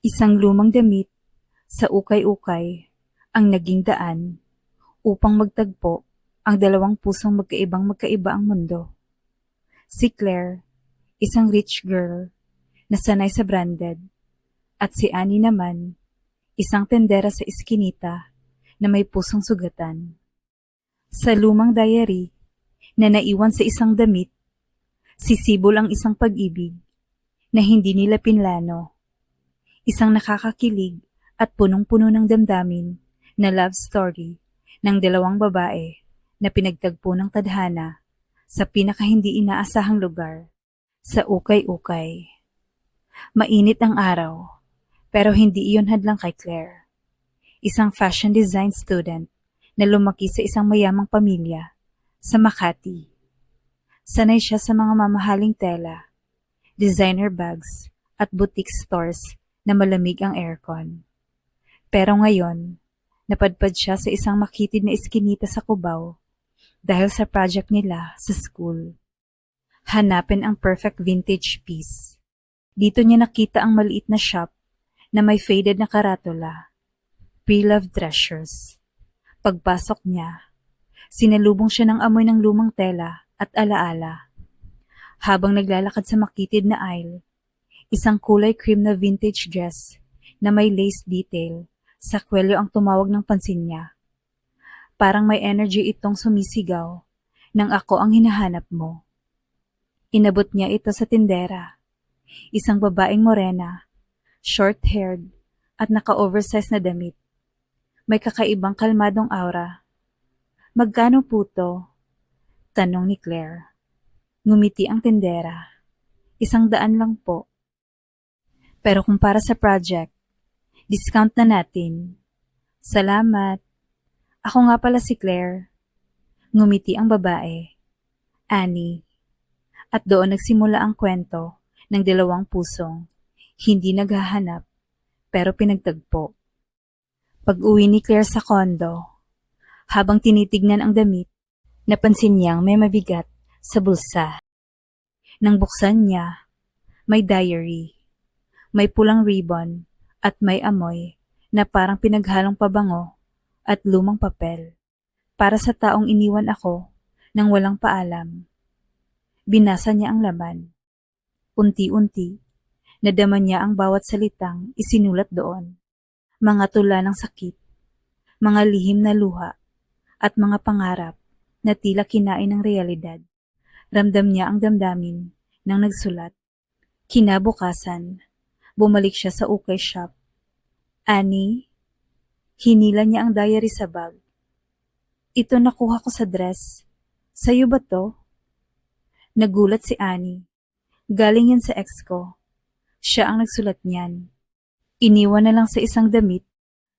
Isang lumang damit sa ukay-ukay ang naging daan upang magtagpo ang dalawang pusong magkaiba ang mundo. Si Claire, isang rich girl na sanay sa branded, at si Annie naman, isang tendera sa iskinita na may pusong sugatan. Sa lumang diary na naiwan sa isang damit, sisibol ang isang pag-ibig na hindi nila pinlano. Isang nakakakilig at punong-puno ng damdamin na love story ng dalawang babae na pinagtagpo ng tadhana sa pinakahindi inaasahang lugar, sa ukay-ukay. Mainit ang araw, pero hindi iyon hadlang kay Claire. Isang fashion design student na lumaki sa isang mayamang pamilya sa Makati. Sanay siya sa mga mamahaling tela, designer bags at boutique stores na malamig ang aircon. Pero ngayon, napadpad siya sa isang makitid na iskinita sa Cubao dahil sa project nila sa school. Hanapin ang perfect vintage piece. Dito niya nakita ang maliit na shop na may faded na karatula, pre-loved treasures. Pagpasok niya, sinalubong siya ng amoy ng lumang tela at alaala. Habang naglalakad sa makitid na aisle, isang kulay cream na vintage dress na may lace detail sa kwelyo ang tumawag ng pansin niya. Parang may energy itong sumisigaw nang ako ang hinahanap mo. Inabot niya ito sa tindera. Isang babaeng morena, short-haired at naka-oversize na damit. May kakaibang kalmadong aura. Magkano po to? Tanong ni Claire. Ngumiti ang tindera. 100 lang po. Pero kung para sa project, discount na natin. Salamat. Ako nga pala si Claire. Ngumiti ang babae. Annie. At doon nagsimula ang kwento ng dalawang pusong hindi naghahanap pero pinagtagpo. Pag-uwi ni Claire sa kondo, habang tinitignan ang damit, napansin niyang may mabigat sa bulsa. Nang buksan niya, may diary, may pulang ribbon at may amoy na parang pinaghalong pabango at lumang papel para sa taong iniwan ako nang walang paalam. Binasa niya ang laman. Unti-unti, nadama niya ang bawat salitang isinulat doon. Mga tula ng sakit, mga lihim na luha, at mga pangarap na tila kinain ng realidad. Ramdam niya ang damdamin ng nagsulat. Kinabukasan, bumalik siya sa ukay shop. Annie, hinila niya ang diary sa bag. Ito nakuha ko sa dress. Sa'yo ba to? Nagulat si Annie. Galing yan sa ex ko. Siya ang nagsulat niyan. Iniwan na lang sa isang damit,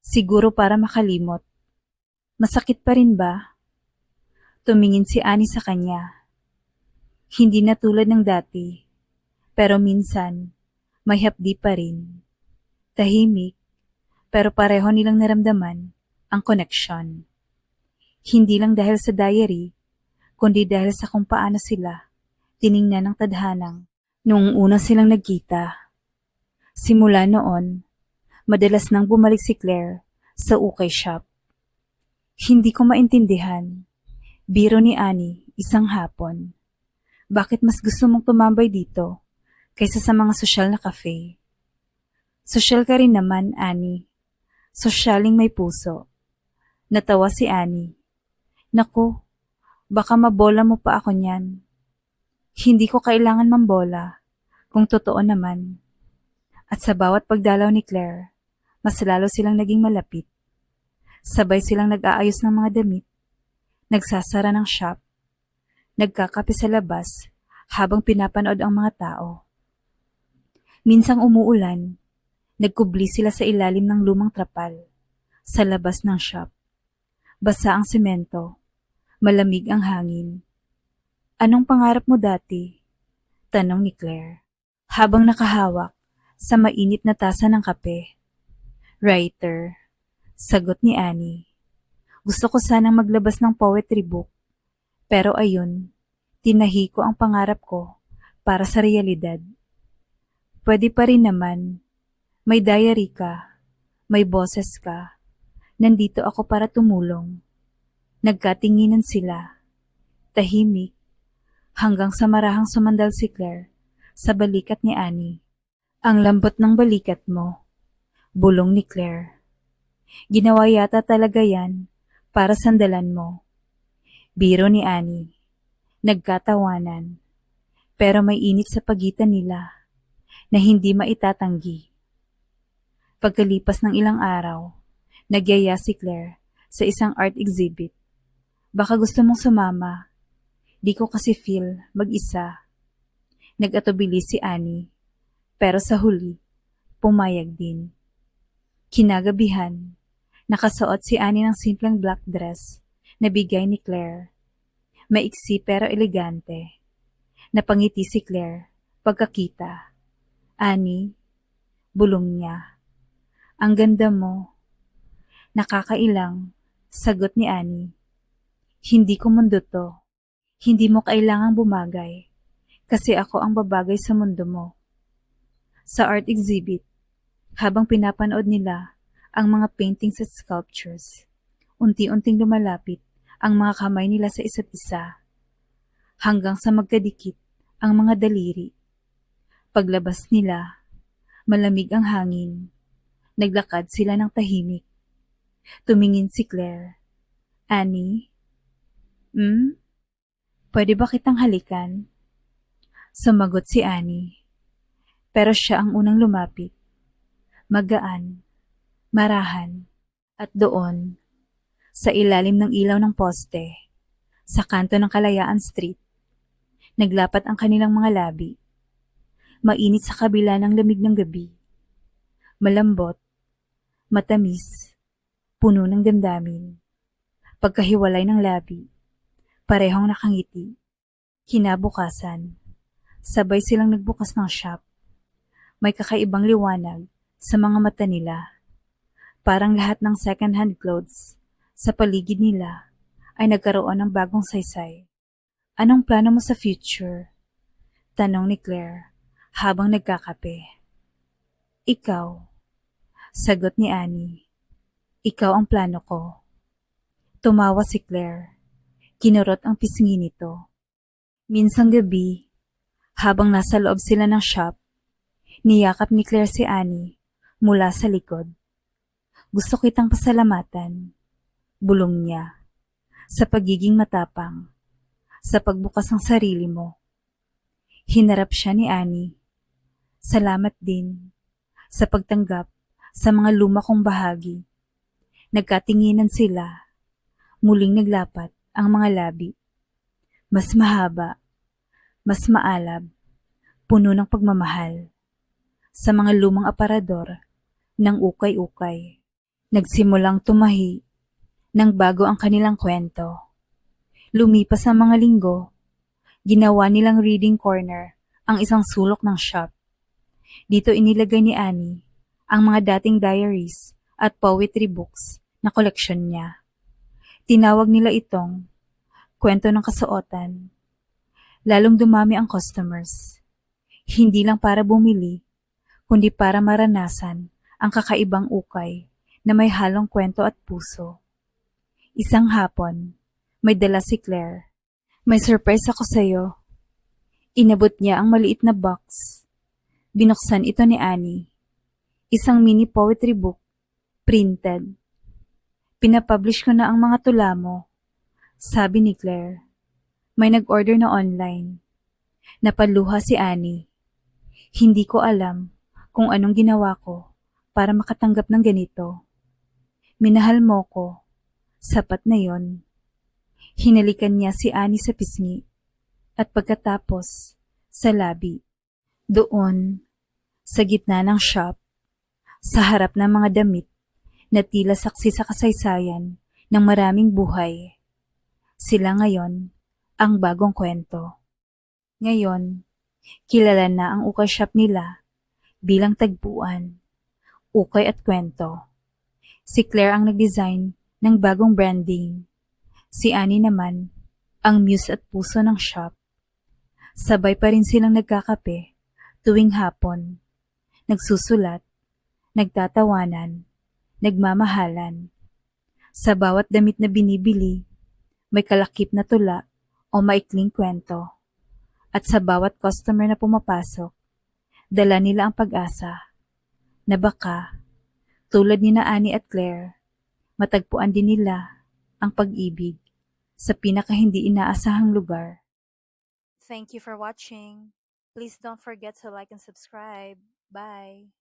siguro para makalimot. Masakit pa rin ba? Tumingin si Annie sa kanya. Hindi na tulad ng dati, pero minsan, may hapdi pa rin. Tahimik, pero pareho nilang naramdaman ang connection. Hindi lang dahil sa diary, kundi dahil sa kung paano sila tiningnan ng tadhanang noong una silang nagkita. Simula noon, madalas nang bumalik si Claire sa ukay shop. Hindi ko maintindihan. Biro ni Annie isang hapon. Bakit mas gusto mong tumambay dito kaysa sa mga sosyal na cafe? Sosyal ka rin naman, Annie. Sosyaling may puso. Natawa si Annie. Naku, baka mabola mo pa ako niyan. Hindi ko kailangan mambola, kung totoo naman. At sa bawat pagdalaw ni Claire, mas lalo silang naging malapit. Sabay silang nag-aayos ng mga damit, nagsasara ng shop, nagkakape sa labas habang pinapanood ang mga tao. Minsang umuulan, nagkubli sila sa ilalim ng lumang trapal, sa labas ng shop. Basa ang semento, malamig ang hangin. Anong pangarap mo dati? Tanong ni Claire, habang nakahawak sa mainit na tasa ng kape. Writer, sagot ni Annie. Gusto ko sanang maglabas ng poetry book, pero ayun, tinahi ko ang pangarap ko para sa realidad. Pwede pa rin naman, May diary ka, may boses ka, nandito ako para tumulong. Nagkatinginan sila, tahimik, hanggang sa marahang sumandal si Claire sa balikat ni Annie. Ang lambot ng balikat mo, bulong ni Claire. Ginawa yata talaga yan para sandalan mo. Biro ni Annie. Nagkatawanan. Pero may init sa pagitan nila na hindi maitatanggi. Pagkalipas ng ilang araw, nagyaya si Claire sa isang art exhibit. Baka gusto mong sumama. Di ko kasi feel mag-isa. Nag-atubili si Annie, pero sa huli, pumayag din. Kinagabihan, nakasuot si Annie ng simpleng black dress na bigay ni Claire. Maiksi pero elegante. Napangiti si Claire pagkakita. Annie, bulong niya. Ang ganda mo. Nakakailang, sagot ni Annie. Hindi ko mundo to. Hindi mo kailangang bumagay. Kasi ako ang babagay sa mundo mo. Sa art exhibit, habang pinapanood nila ang mga paintings at sculptures, unti-unting lumalapit ang mga kamay nila sa isa't isa, hanggang sa magkadikit ang mga daliri. Paglabas nila, malamig ang hangin. Naglakad sila ng tahimik. Tumingin si Claire. Annie? Pwede ba kitang halikan? Sumagot si Annie. Pero siya ang unang lumapit. Magaan, marahan, at doon, sa ilalim ng ilaw ng poste, sa kanto ng Kalayaan Street, naglapat ang kanilang mga labi. Mainit sa kabila ng lamig ng gabi. Malambot, matamis, puno ng damdamin. Pagkahiwalay ng labi, parehong nakangiti. Kinabukasan, sabay silang nagbukas ng shop. May kakaibang liwanag sa mga mata nila. Parang lahat ng second-hand clothes sa paligid nila ay nagkaroon ng bagong saysay. Anong plano mo sa future? Tanong ni Claire habang nagkakape. Ikaw, sagot ni Annie. Ikaw ang plano ko. Tumawa si Claire. Kinurot ang pisngi nito. Minsang gabi, habang nasa loob sila ng shop, niyakap ni Claire si Annie mula sa likod. Gusto kitang pasalamatan, bulong niya, sa pagiging matapang, sa pagbukas ng sarili mo. Hinarap siya ni Annie. Salamat din sa pagtanggap sa mga luma kong bahagi. Nagkatinginan sila. Muling naglapat ang mga labi. Mas mahaba, mas maalab, puno ng pagmamahal. Sa mga lumang aparador ng ukay-ukay, nagsimulang tumahi ng bago ang kanilang kwento. Lumipas ang mga linggo, ginawa nilang reading corner ang isang sulok ng shop. Dito inilagay ni Annie ang mga dating diaries at poetry books na koleksyon niya. Tinawag nila itong kwento ng kasuotan. Lalong dumami ang customers. Hindi lang para bumili, kundi para maranasan ang kakaibang ukay na may halong kwento at puso. Isang hapon, may dala si Claire. May surprise ako sa'yo. Inabot niya ang maliit na box. Binuksan ito ni Annie. Isang mini poetry book, printed. Pinapublish ko na ang mga tula mo, sabi ni Claire. May nag-order na online. Napaluha si Annie. Hindi ko alam kung anong ginawa ko para makatanggap ng ganito. Minahal mo ko. Sapat na yon. Hinalikan niya si Annie sa pisngi at pagkatapos sa labi. Doon, sa gitna ng shop, sa harap ng mga damit na tila saksi sa kasaysayan ng maraming buhay. Sila ngayon ang bagong kwento. Ngayon, kilala na ang ukay shop nila bilang tagpuan, ukay at kwento. Si Claire ang nag-design ng bagong branding. Si Annie naman ang muse at puso ng shop. Sabay pa rin silang nagkakape tuwing hapon, nagsusulat nagtatawanan, nagmamahalan. Sa bawat damit na binibili, may kalakip na tula o maikling kwento. At sa bawat customer na pumapasok, dala nila ang pag-asa na baka, tulad ni na Annie at Claire, matagpuan din nila ang pag-ibig sa pinaka hindi inaasahang lugar. Thank you for watching. Please don't forget to like and subscribe. Bye.